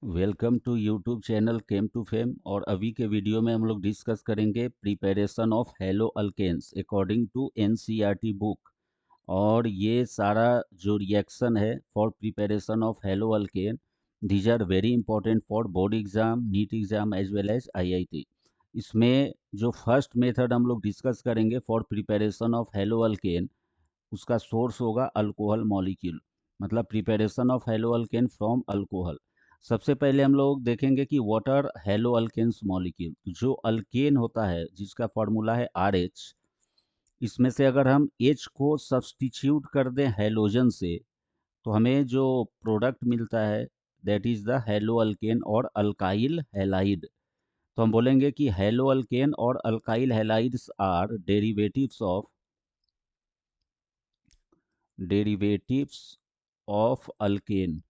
Welcome to YouTube channel Chem to Fame. और अभी के वीडियो में हम लोग डिस्कस करेंगे preparation of haloalkanes according to NCERT book. और ये सारा जो रिएक्शन है for preparation of haloalkane, these are very important for board exam, NEET exam as well as IIT. इसमें जो फर्स्ट मेथड हम लोग डिस्कस करेंगे for preparation of haloalkane, उसका सोर्स होगा अल्कोहल मॉलिक्यूल, मतलब preparation of hello alkane from alcohol. सबसे पहले हम लोग देखेंगे कि what are haloalkanes molecule. जो अल्केन होता है जिसका फॉर्मूला है RH, इसमें से अगर हम H को सब्सटीट्यूट कर दें हेलोजन से तो हमें जो प्रोडक्ट मिलता है that is the haloalkane और अल्काइल हैलाइड। तो हम बोलेंगे कि हेलो अल्केन और alkyl halides are derivatives of alkane.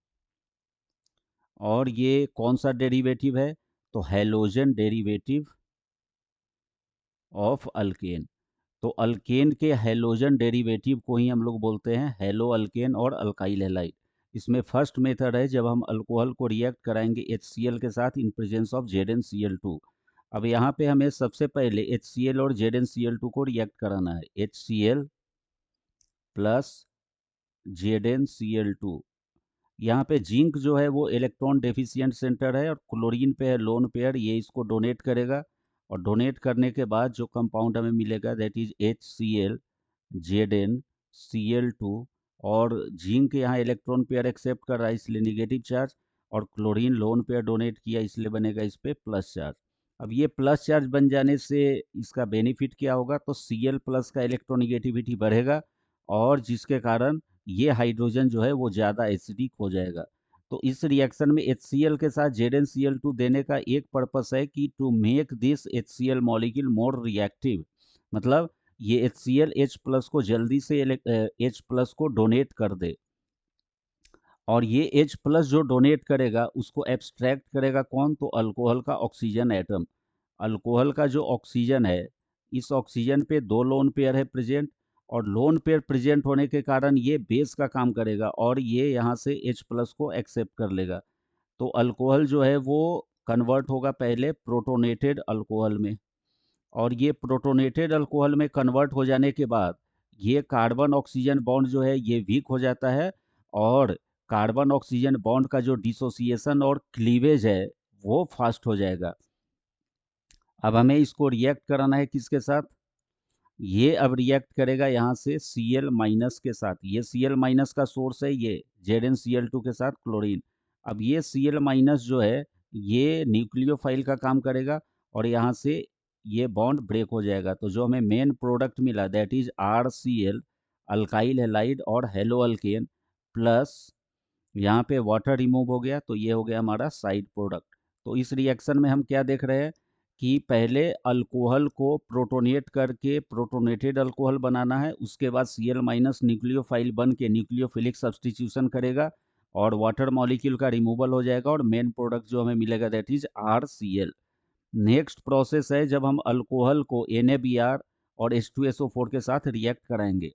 और ये कौन सा डेरिवेटिव है? तो हेलोजन डेरिवेटिव ऑफ अल्केन। तो अल्केन के हेलोजन डेरिवेटिव को ही हम लोग बोलते हैं हेलो अल्केन और अल्काइल हैलाइड। इसमें फर्स्ट मेथड है जब हम अल्कोहल को रिएक्ट कराएंगे HCl के साथ इन प्रेजेंस ऑफ ZnCl2। अब यहाँ पे हमें सबसे पहले HCl और ZnCl2 को रिएक्ट कराना है। HCl plus ZnCl2। यहाँ पे जिंक जो है वो इलेक्ट्रॉन डेफिशिएंट सेंटर है और क्लोरीन पे है लोन पेयर, ये इसको डोनेट करेगा। और डोनेट करने के बाद जो कंपाउंड हमें मिलेगा दैट इज HCl ZnCl2। और जिंक यहाँ इलेक्ट्रॉन पेयर एक्सेप्ट कर रहा है इसलिए निगेटिव चार्ज, और क्लोरीन लोन पेयर डोनेट किया इसलिए बनेगा इस पे प्लस चार्ज। अब ये प्लस चार्ज बन जाने से इसका बेनिफिट क्या होगा? तो Cl प्लस का इलेक्ट्रोनिगेटिविटी बढ़ेगा और जिसके कारण ये हाइड्रोजन जो है वो ज़्यादा एसिडिक हो जाएगा। तो इस रिएक्शन में HCl के साथ ZnCl2 देने का एक पर्पस है कि to make this HCl molecule more reactive, मतलब ये HCl H प्लस को जल्दी से H प्लस को डोनेट कर दे। और ये H प्लस जो डोनेट करेगा उसको एब्स्ट्रैक्ट करेगा कौन? तो अल्कोहल का ऑक्सीजन एटम। अल्कोहल का जो ऑक्सीजन है, इस ऑक्सीजन पे दो लोन पेयर है प्रेजेंट, और लोन पेयर प्रेजेंट होने के कारण ये बेस का काम करेगा और ये यहाँ से H प्लस को एक्सेप्ट कर लेगा। तो अल्कोहल जो है वो कन्वर्ट होगा पहले प्रोटोनेटेड अल्कोहल में, और ये प्रोटोनेटेड अल्कोहल में कन्वर्ट हो जाने के बाद ये कार्बन ऑक्सीजन बॉन्ड जो है ये वीक हो जाता है, और कार्बन ऑक्सीजन बॉन्ड का जो डिसोसिएशन और क्लीवेज है वो फास्ट हो जाएगा। अब हमें इसको रिएक्ट कराना है किसके साथ? ये अब रिएक्ट करेगा यहाँ से Cl माइनस के साथ। ये Cl माइनस का सोर्स है, ये ZnCl2 के साथ क्लोरीन। अब ये Cl माइनस जो है ये न्यूक्लियोफाइल का काम करेगा और यहाँ से ये बॉन्ड ब्रेक हो जाएगा। तो जो हमें मेन प्रोडक्ट मिला that is RCl, alkyl halide और हेलो अल्केन, प्लस यहाँ पे वाटर रिमूव हो गया तो ये हो गया हमारा साइड प्रोडक्ट। तो इस रिएक्शन में हम क्या देख रहे हैं कि पहले अल्कोहल को प्रोटोनेट करके प्रोटोनेटेड अल्कोहल बनाना है, उसके बाद Cl माइनस न्यूक्लियोफाइल बन के न्यूक्लियोफिलिक सब्सटीट्यूशन करेगा और वाटर मॉलिक्यूल का रिमूवल हो जाएगा और मेन प्रोडक्ट जो हमें मिलेगा that is RCl। Next process है जब हम अल्कोहल को NaBr और H2SO4 के साथ रिएक्ट कराएंगे।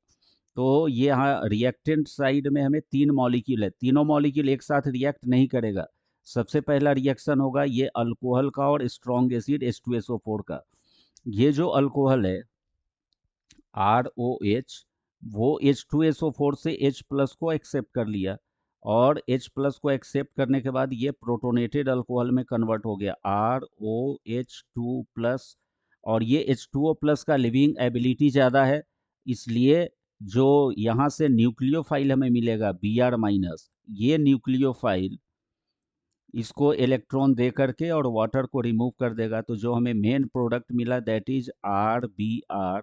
तो ये यहाँ रिएक्टेंट साइड में हमें तीन मॉलिक्यूल है, तीनों मॉलिक्यूल एक साथ रिएक्ट नहीं करेगा। सबसे पहला रिएक्शन होगा ये अल्कोहल का और स्ट्रॉन्ग एसिड H2SO4 का। ये जो अल्कोहल है ROH, वो H2SO4 से H प्लस को एक्सेप्ट कर लिया, और H प्लस को एक्सेप्ट करने के बाद ये प्रोटोनेटेड अल्कोहल में कन्वर्ट हो गया ROH2 प्लस। और ये H2O प्लस का लिविंग एबिलिटी ज़्यादा है, इसलिए जो यहाँ से न्यूक्लियोफाइल हमें मिलेगा Br माइनस, ये न्यूक्लियोफाइल इसको इलेक्ट्रॉन दे करके और वाटर को रिमूव कर देगा। तो जो हमें मेन प्रोडक्ट मिला दैट इज RBr।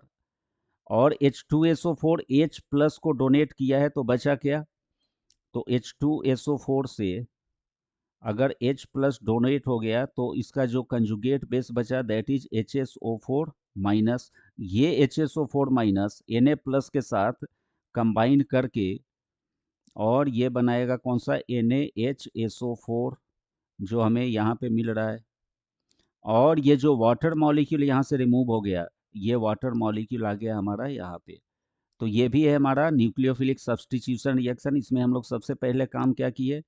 और H2SO4 H प्लस को डोनेट किया है तो बचा क्या? तो H2SO4 से अगर H प्लस डोनेट हो गया तो इसका जो कंजुगेट बेस बचा दैट इज HSO4 माइनस। ये HSO4 माइनस Na प्लस के साथ कंबाइन करके और ये बनाएगा कौन सा? NaHSO4, जो हमें यहाँ पे मिल रहा है। और ये जो वाटर मॉलिक्यूल यहाँ से रिमूव हो गया, ये वाटर मॉलिक्यूल आ गया हमारा यहाँ पे। तो ये भी है हमारा न्यूक्लियोफिलिक सब्सटीट्यूशन रिएक्शन। इसमें हम लोग सबसे पहले काम क्या किए?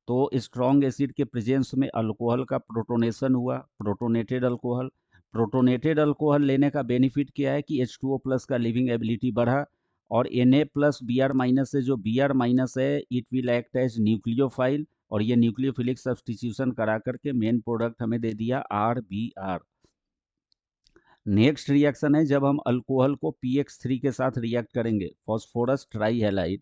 तो स्ट्रॉन्ग एसिड के प्रेजेंस में अल्कोहल का प्रोटोनेशन हुआ, प्रोटोनेटेड अल्कोहल। प्रोटोनेटेड अल्कोहल लेने का बेनिफिट क्या है कि H2O प्लस का लिविंग एबिलिटी बढ़ा, और Na प्लस Br माइनस से जो Br माइनस है it will act as nucleophile, और ये न्यूक्लियोफिलिक सब्सटीट्यूशन करा करके मेन प्रोडक्ट हमें दे दिया RBr। नेक्स्ट रिएक्शन है जब हम अल्कोहल को PX3 के साथ रिएक्ट करेंगे, फॉस्फोरस ट्राईहैलाइड,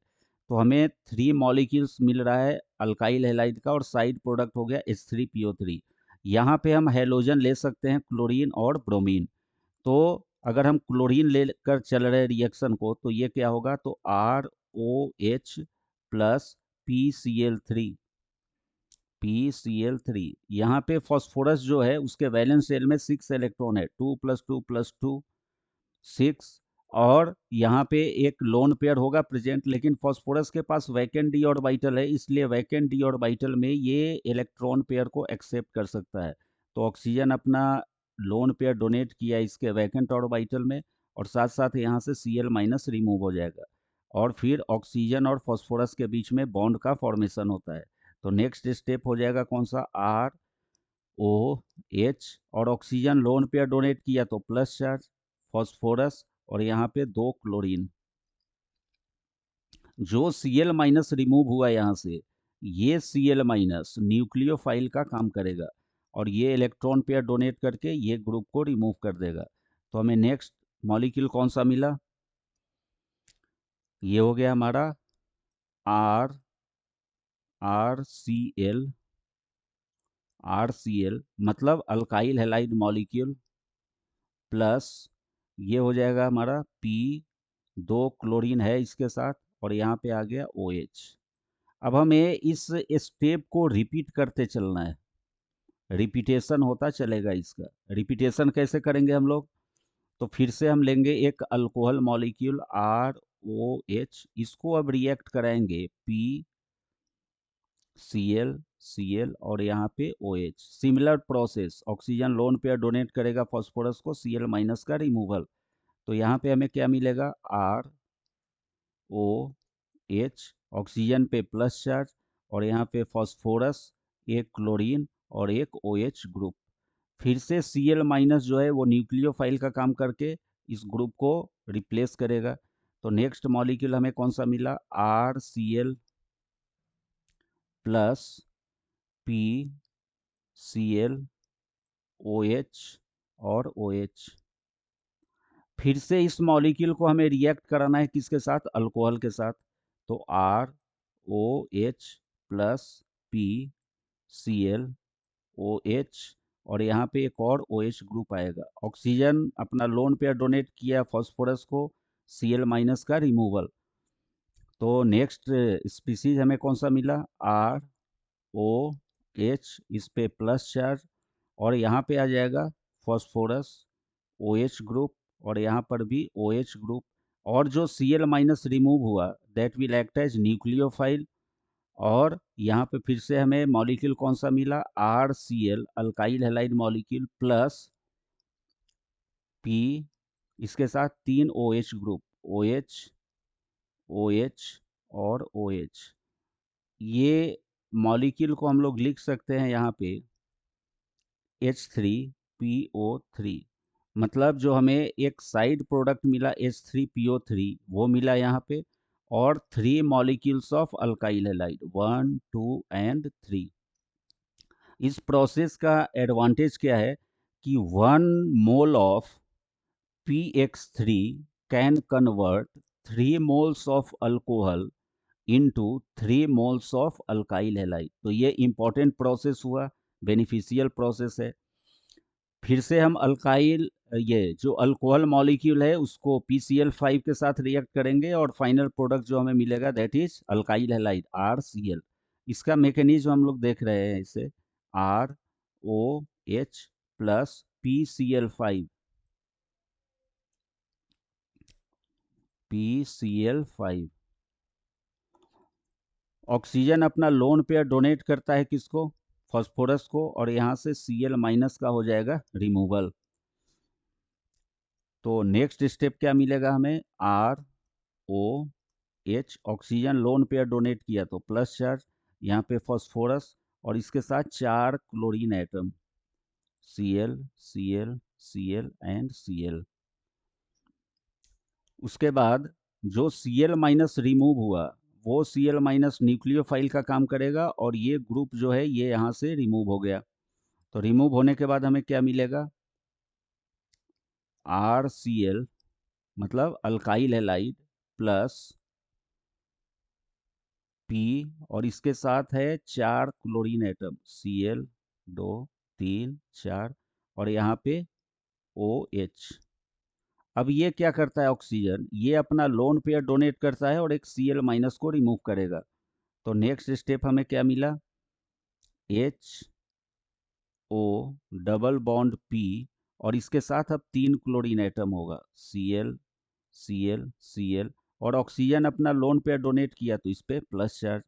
तो हमें 3 मॉलिक्यूल्स मिल रहा है अल्काइल हैलाइड का, और साइड प्रोडक्ट हो गया H3PO3। यहाँ पे हम हैलोजन ले सकते हैं क्लोरीन और ब्रोमीन। तो अगर हम क्लोरीन लेकर चल रहे रिएक्शन को, तो ये क्या होगा, तो ROH प्लस PCl3। यहाँ पे फॉस्फोरस जो है उसके वैलेंस शेल में 6 इलेक्ट्रॉन है, 2 + 2 + 2 6, और यहाँ पे एक लोन पेयर होगा प्रेजेंट, लेकिन फॉस्फोरस के पास वैकेंट डी ऑर्बिटल है, इसलिए वैकेंट डी ऑर्बिटल में ये इलेक्ट्रॉन पेयर को एक्सेप्ट कर सकता है। तो ऑक्सीजन अपना लोन पेयर डोनेट किया इसके वैकेंट ऑर्बिटल में, और साथ साथ यहाँ से Cl- रिमूव हो जाएगा, और फिर ऑक्सीजन और फॉस्फोरस के बीच में बॉन्ड का फॉर्मेशन होता है। तो नेक्स्ट स्टेप हो जाएगा कौन सा, ROH, और ऑक्सीजन लोन पेयर डोनेट किया तो प्लस चार्ज, फॉस्फोरस और यहाँ पे 2 क्लोरीन। जो Cl- रिमूव हुआ यहाँ से, ये Cl- न्यूक्लियोफाइल का काम करेगा, और ये इलेक्ट्रॉन पेयर डोनेट करके ये ग्रुप को रिमूव कर देगा। तो हमें नेक्स्ट मॉलिक्यूल कौन सा मिला, ये हो गया हमारा RCl। मतलब अल्काइल हैलाइड मॉलिक्यूल, प्लस ये हो जाएगा हमारा P, 2 क्लोरीन है इसके साथ, और यहाँ पे आ गया OH। अब हमें इस स्टेप को रिपीट करते चलना है, रिपीटेशन होता चलेगा इसका। रिपीटेशन कैसे करेंगे हम लोग, तो फिर से हम लेंगे एक अल्कोहल मॉलिक्यूल ROH, इसको अब रिएक्ट कराएंगे Cl और यहाँ पे OH। Similar process, oxygen lone pair donate करेगा फॉस्फोरस को, Cl- का रिमूवल। तो यहाँ पे हमें क्या मिलेगा, ROH, ऑक्सीजन पे प्लस चार्ज, और यहाँ पे फॉस्फोरस, एक क्लोरीन और एक OH ग्रुप। फिर से Cl- जो है वो न्यूक्लियोफाइल का काम करके इस ग्रुप को रिप्लेस करेगा। तो नेक्स्ट मॉलिक्यूल हमें कौन सा मिला, RCl प्लस PCl OH और OH। फिर से इस मॉलिक्यूल को हमें रिएक्ट कराना है किसके साथ, अल्कोहल के साथ। तो ROH प्लस PCl OH, और यहाँ पे एक और OH ग्रुप आएगा। ऑक्सीजन अपना लोन पेयर डोनेट किया फॉस्फोरस को, Cl- का रिमूवल। तो नेक्स्ट स्पीसीज हमें कौन सा मिला, ROH, इस पे प्लस चार्ज, और यहाँ पे आ जाएगा फॉस्फोरस, OH ग्रुप, और यहाँ पर भी OH ग्रुप। और जो Cl- रिमूव हुआ that will act as nucleophile, और यहाँ पे फिर से हमें मॉलिक्यूल कौन सा मिला, RCl, alkyl halide molecule, plus P, इसके साथ 3 OH ग्रुप, OH, OH और OH। ये मॉलिक्यूल को हम लोग लिख सकते हैं यहाँ पे H3PO3। मतलब जो हमें एक साइड प्रोडक्ट मिला H3PO3 वो मिला यहाँ पे, और 3 molecules of alkyl halide, 1 2 and 3। इस प्रोसेस का एडवांटेज क्या है कि 1 mole of PX3 can convert 3 moles of alcohol into 3 moles of alkyl halide. तो ये इंपॉर्टेंट प्रोसेस हुआ, बेनिफिशियल प्रोसेस है। फिर से हम अल्काइल, ये जो अल्कोहल मॉलिक्यूल है उसको PCl5 के साथ रिएक्ट करेंगे, और फाइनल प्रोडक्ट जो हमें मिलेगा that is alkyl halide RCl। इसका मैकेनिज्म हम लोग देख रहे हैं, इसे ROH प्लस PCl5। ऑक्सीजन अपना लोन पेयर डोनेट करता है किसको, फॉस्फोरस को, और यहाँ से Cl- का हो जाएगा रिमूवल। तो नेक्स्ट स्टेप क्या मिलेगा हमें, ROH, oxygen lone pair donate किया तो प्लस चार्ज, यहाँ पे फॉस्फोरस और इसके साथ 4 chlorine atom, Cl, Cl, Cl and Cl। उसके बाद जो Cl माइनस रिमूव हुआ वो Cl माइनस न्यूक्लियोफाइल का काम करेगा और ये ग्रुप जो है ये यहाँ से रिमूव हो गया। तो रिमूव होने के बाद हमें क्या मिलेगा, RCl मतलब अल्काइल हैलाइड प्लस P और इसके साथ है 4 क्लोरीन एटम, Cl 2 3 4 और यहाँ पे OH। अब ये क्या करता है, ऑक्सीजन ये अपना लोन पेयर डोनेट करता है और एक Cl माइनस को रिमूव करेगा। तो नेक्स्ट स्टेप हमें क्या मिला, HO डबल बॉन्ड P और इसके साथ अब 3 क्लोरीन एटम होगा, Cl Cl Cl और ऑक्सीजन अपना लोन पेयर डोनेट किया तो इस पे प्लस चार्ज।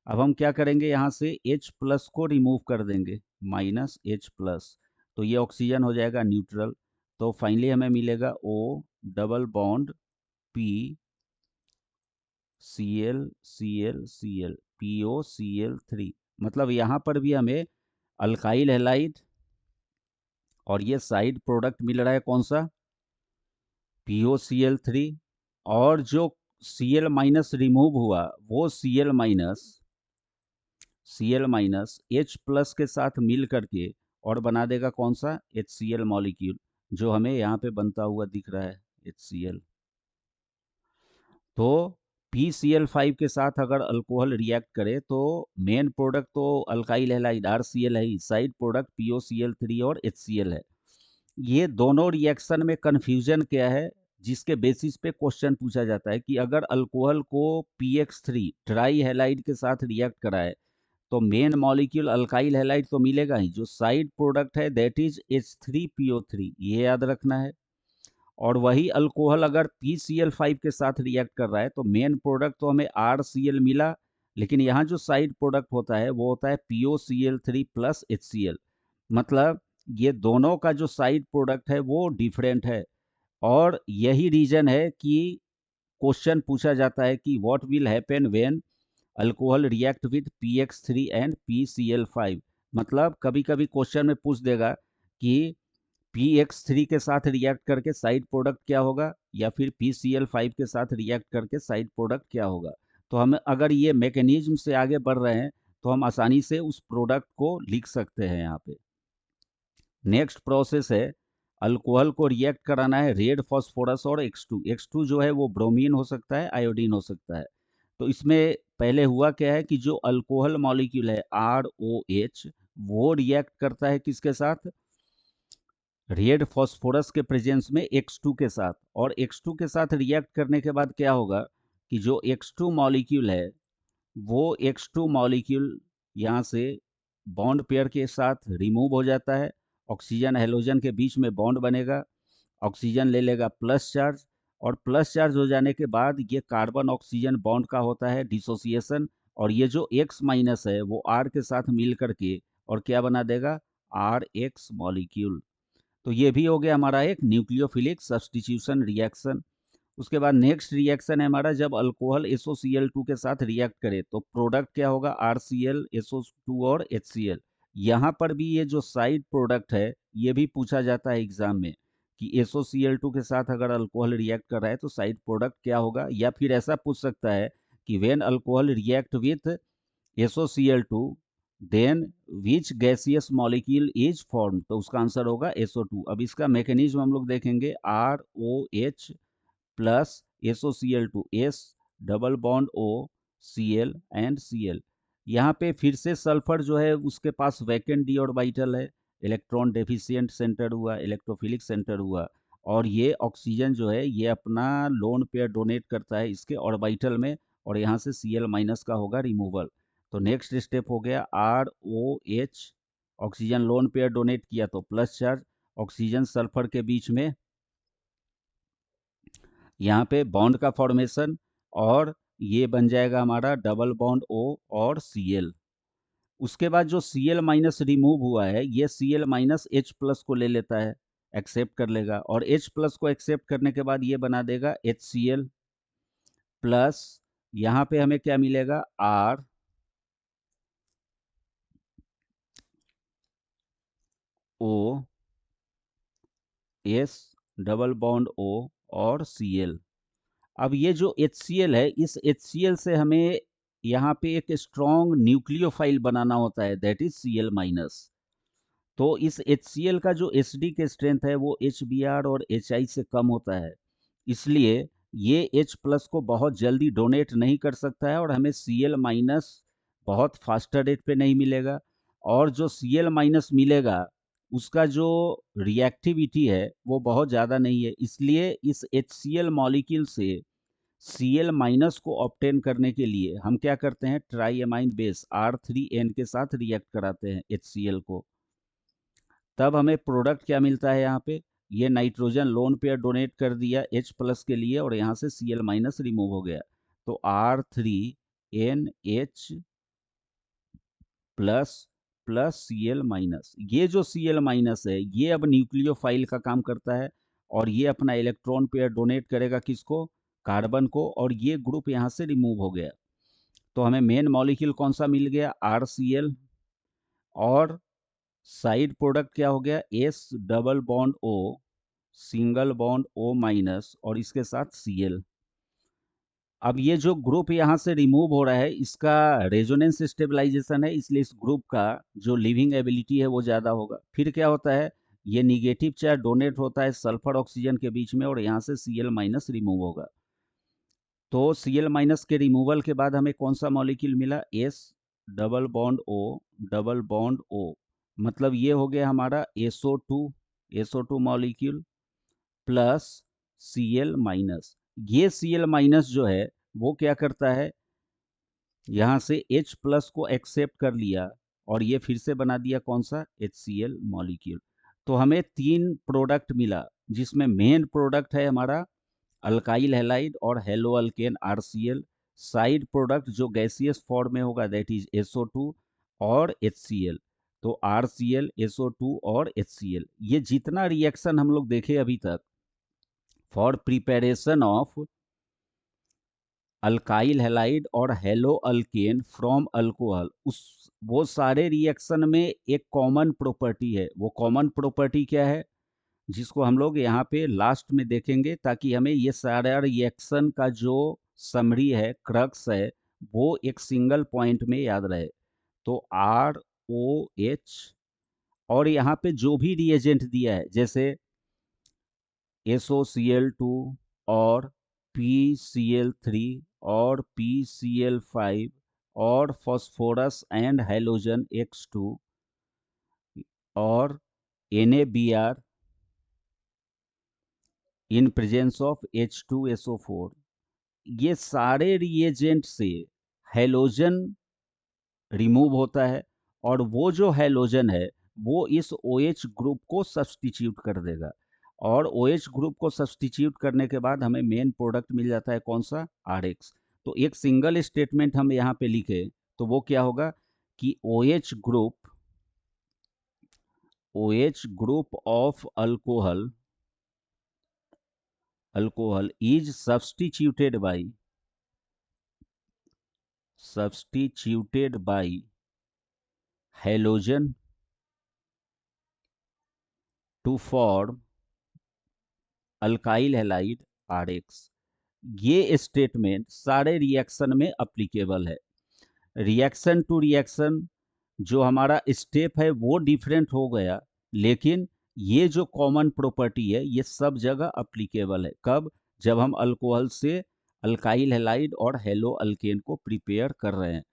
अब हम क्या करेंगे, यहाँ से H प्लस को रिमूव कर देंगे, माइनस H प्लस, तो ये ऑक्सीजन हो जाएगा न्यूट्रल। तो फाइनली हमें मिलेगा O double bond P Cl Cl Cl POCl3। मतलब यहाँ पर भी हमें अल्काइल हैलाइड और ये साइड प्रोडक्ट मिल रहा है कौन सा, POCl3। और जो Cl माइनस रिमूव हुआ वो Cl माइनस H प्लस के साथ मिल करके और बना देगा कौन सा, HCl मॉलिक्यूल, जो हमें यहाँ पे बनता हुआ दिख रहा है HCl। तो PCl5 के साथ अगर अल्कोहल रिएक्ट करे तो मेन प्रोडक्ट तो अल्काइल हैलाइड RCl है ही, साइड प्रोडक्ट POCl3 और HCl है। ये दोनों रिएक्शन में कन्फ्यूजन क्या है, जिसके बेसिस पे क्वेश्चन पूछा जाता है कि अगर अल्कोहल को PX3 ट्राई हैलाइड के साथ रिएक्ट कराए तो मेन मॉलिक्यूल अल्काइल हैलाइड तो मिलेगा ही, जो साइड प्रोडक्ट है दैट इज H3PO3, ये याद रखना है। और वही अल्कोहल अगर PCl5 के साथ रिएक्ट कर रहा है तो मेन प्रोडक्ट तो हमें RCl मिला, लेकिन यहाँ जो साइड प्रोडक्ट होता है वो होता है POCl3 प्लस HCl। मतलब ये दोनों का जो साइड प्रोडक्ट है वो डिफरेंट है। और यही रीजन है कि क्वेश्चन पूछा जाता है कि what will happen when alcohol react with PX3 and PCl5। मतलब कभी कभी क्वेश्चन में पूछ देगा कि PX3 के साथ रिएक्ट करके साइड प्रोडक्ट क्या होगा, या फिर PCl5 के साथ रिएक्ट करके साइड प्रोडक्ट क्या होगा। तो हम अगर ये मैकेनिज्म से आगे बढ़ रहे हैं तो हम आसानी से उस प्रोडक्ट को लिख सकते हैं यहाँ पे। नेक्स्ट प्रोसेस है, अल्कोहल को रिएक्ट कराना है रेड फॉस्फोरस और X2 जो है वो ब्रोमीन हो सकता है, आयोडीन हो सकता है। तो इसमें पहले हुआ क्या है कि जो अल्कोहल मॉलिक्यूल है ROH वो रिएक्ट करता है किसके साथ, रेड फॉस्फोरस के प्रेजेंस में X2 के साथ। और X2 के साथ रिएक्ट करने के बाद क्या होगा कि जो X2 मॉलिक्यूल है वो X2 मॉलिक्यूल यहाँ से बॉन्ड पेयर के साथ रिमूव हो जाता है, ऑक्सीजन हेलोजन के बीच में बॉन्ड बनेगा, ऑक्सीजन ले लेगा प्लस चार्ज, और प्लस चार्ज हो जाने के बाद ये कार्बन ऑक्सीजन बॉन्ड का होता है डिसोसिएशन, और ये जो X माइनस है वो R के साथ मिल करके और क्या बना देगा, RX मॉलिक्यूल। तो ये भी हो गया हमारा एक न्यूक्लियोफिलिक सब्सटीट्यूशन रिएक्शन। उसके बाद नेक्स्ट रिएक्शन है हमारा जब अल्कोहल SOCl2 के साथ रिएक्ट करे तो प्रोडक्ट क्या होगा, RCl SO2 और HCl। यहाँ पर भी ये जो साइड प्रोडक्ट है ये भी पूछा जाता है एग्जाम में कि SOCl2 के साथ अगर अल्कोहल रिएक्ट कर रहा है तो साइड प्रोडक्ट क्या होगा, या फिर ऐसा पूछ सकता है कि when alcohol react with SOCl2 then which gaseous molecule is form, तो उसका आंसर होगा SO2। अब इसका मैकेनिज्म हम लोग देखेंगे, ROH plus SOCl2 S double bond O Cl and Cl। यहाँ पे फिर से सल्फर जो है उसके पास वैकेंट डी ऑर्बिटल है, इलेक्ट्रॉन डेफिशिएंट सेंटर हुआ, इलेक्ट्रोफिलिक सेंटर हुआ, और ये ऑक्सीजन जो है ये अपना लोन पेयर डोनेट करता है इसके ऑर्बिटल में, और यहाँ से Cl माइनस का होगा रिमूवल। तो नेक्स्ट स्टेप हो गया ROH, oxygen lone pair donate किया तो प्लस चार्ज, ऑक्सीजन सल्फर के बीच में यहाँ पे बॉन्ड का फॉर्मेशन, और ये बन जाएगा हमारा डबल बॉन्ड O और Cl। उसके बाद जो Cl माइनस रिमूव हुआ है ये Cl माइनस H प्लस को ले लेता है, एक्सेप्ट कर लेगा, और H प्लस को एक्सेप्ट करने के बाद ये बना देगा HCl प्लस, यहाँ पे हमें क्या मिलेगा R, ओ, एस, डबल बॉन्ड ओ और Cl। अब ये जो HCl है, इस HCl से हमें यहाँ पे एक स्ट्रॉन्ग न्यूक्लियोफाइल बनाना होता है, दैट इज Cl माइनस। तो इस HCl का जो Hd के स्ट्रेंथ है वो Hbr और Hi से कम होता है, इसलिए ये H प्लस को बहुत जल्दी डोनेट नहीं कर सकता है और हमें Cl माइनस बहुत फास्टर रेट पे नहीं मिलेगा। और जो Cl माइनस मिलेगा उसका जो रिएक्टिविटी है वो बहुत ज़्यादा नहीं है, इसलिए इस HCl मॉलिक्यूल से Cl माइनस को ऑब्टेन करने के लिए हम क्या करते हैं, ट्राईएमाइन बेस R3N के साथ रिएक्ट कराते हैं HCl को। तब हमें प्रोडक्ट क्या मिलता है, यहाँ पे ये नाइट्रोजन लोन पेयर डोनेट कर दिया H प्लस के लिए और यहाँ से Cl माइनस रिमूव हो गया, तो R3NH plus plus Cl minus. ये जो Cl माइनस है ये अब न्यूक्लियोफाइल का काम करता है और ये अपना इलेक्ट्रॉन पेयर डोनेट करेगा किसको, कार्बन को, और ये ग्रुप यहाँ से रिमूव हो गया। तो हमें मेन मॉलिक्यूल कौन सा मिल गया, RCl, और साइड प्रोडक्ट क्या हो गया, S double bond O, single bond O minus और इसके साथ Cl। अब ये जो ग्रुप यहाँ से रिमूव हो रहा है इसका रेजोनेंस स्टेबलाइजेशन है, इसलिए इस ग्रुप का जो लिविंग एबिलिटी है वो ज़्यादा होगा। फिर क्या होता है, ये निगेटिव चार्ज डोनेट होता है सल्फर ऑक्सीजन के बीच में और यहाँ से Cl माइनस रिमूव होगा। तो Cl माइनस के रिमूवल के बाद हमें कौन सा मॉलिक्यूल मिला, S double bond O, double bond O, मतलब ये हो गया हमारा SO2 molecule plus Cl minus. ये Cl माइनस जो है वो क्या करता है, यहाँ से H प्लस को एक्सेप्ट कर लिया और ये फिर से बना दिया कौन सा, HCl मॉलिक्यूल। तो हमें तीन प्रोडक्ट मिला जिसमें मेन प्रोडक्ट है हमारा अल्काइल हैलाइड और hello alkane RCl। Side product जो गैसियस फॉर्म में होगा दैट इज SO2 और HCl। तो RCl, SO2 और HCl, ये जितना रिएक्शन हम लोग देखे अभी तक for preparation of alkyl halide और हेलो अल्केन फ्रॉम अल्कोहल, उस वो सारे रिएक्शन में एक कॉमन प्रॉपर्टी है। वो कॉमन प्रॉपर्टी क्या है, जिसको हम लोग यहाँ पे लास्ट में देखेंगे ताकि हमें ये सारा रिएक्शन का जो समरी है, क्रक्स है, वो एक सिंगल पॉइंट में याद रहे। तो ROH, और यहाँ पे जो भी रिएजेंट दिया है जैसे SOCl2 और PCl3 और PCl5 और फॉस्फोरस एंड हैलोजन X2 और NaBr in presence of H2SO4, ये सारे रिएजेंट से हैलोजन रिमूव होता है और वो जो हैलोजन है वो इस OH ग्रुप को सब्सटीट्यूट कर देगा और OH ग्रुप को सब्सटीट्यूट करने के बाद हमें मेन प्रोडक्ट मिल जाता है कौन सा, RX। तो एक सिंगल स्टेटमेंट हम यहाँ पे लिखे तो वो क्या होगा कि OH group of alcohol is substituted by halogen to form alkyl halide RX। ये स्टेटमेंट सारे रिएक्शन में अप्लीकेबल है। रिएक्शन टू रिएक्शन जो हमारा स्टेप है वो डिफरेंट हो गया, लेकिन ये जो कॉमन प्रॉपर्टी है ये सब जगह अप्लीकेबल है। कब, जब हम अल्कोहल से अल्काइल हैलाइड और हेलो अल्केन को प्रिपेयर कर रहे हैं।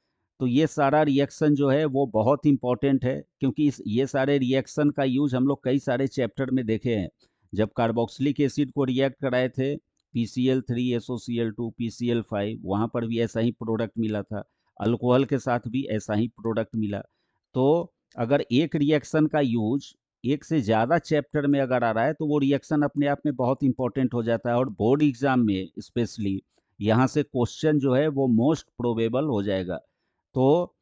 तो ये सारा रिएक्शन जो है वो बहुत इंपॉर्टेंट है क्योंकि ये सारे रिएक्शन का यूज हम लोग कई सारे चैप्टर में देखे हैं। जब कार्बोक्सिलिक एसिड को रिएक्ट कराए थे PCl3 SOCl2 PCl5, वहाँ पर भी ऐसा ही प्रोडक्ट मिला था, अल्कोहल के साथ भी ऐसा ही प्रोडक्ट मिला। तो अगर एक रिएक्शन का यूज एक से ज़्यादा चैप्टर में अगर आ रहा है तो वो रिएक्शन अपने आप में बहुत इंपॉर्टेंट हो जाता है और बोर्ड एग्जाम में स्पेशली यहाँ से क्वेश्चन जो है वो मोस्ट प्रोबेबल हो जाएगा। तो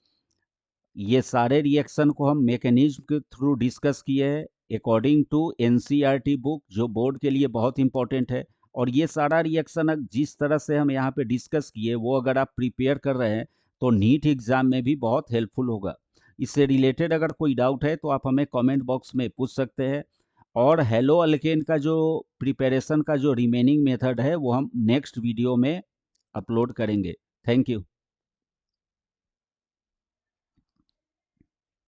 ये सारे रिएक्शन को हम मैकेनिज्म के थ्रू डिस्कस किए हैं अकॉर्डिंग टू NCERT बुक, जो बोर्ड के लिए बहुत इंपॉर्टेंट है। और ये सारा रिएक्शन जिस तरह से हम यहाँ पे डिस्कस किए वो अगर आप प्रिपेयर कर रहे हैं तो नीट एग्जाम में भी बहुत हेल्पफुल होगा। इससे रिलेटेड अगर कोई डाउट है तो आप हमें कमेंट बॉक्स में पूछ सकते हैं। और हेलो अल्केन का जो प्रिपरेशन का जो रिमेनिंग मेथड है वो हम नेक्स्ट वीडियो में अपलोड करेंगे। Thank you.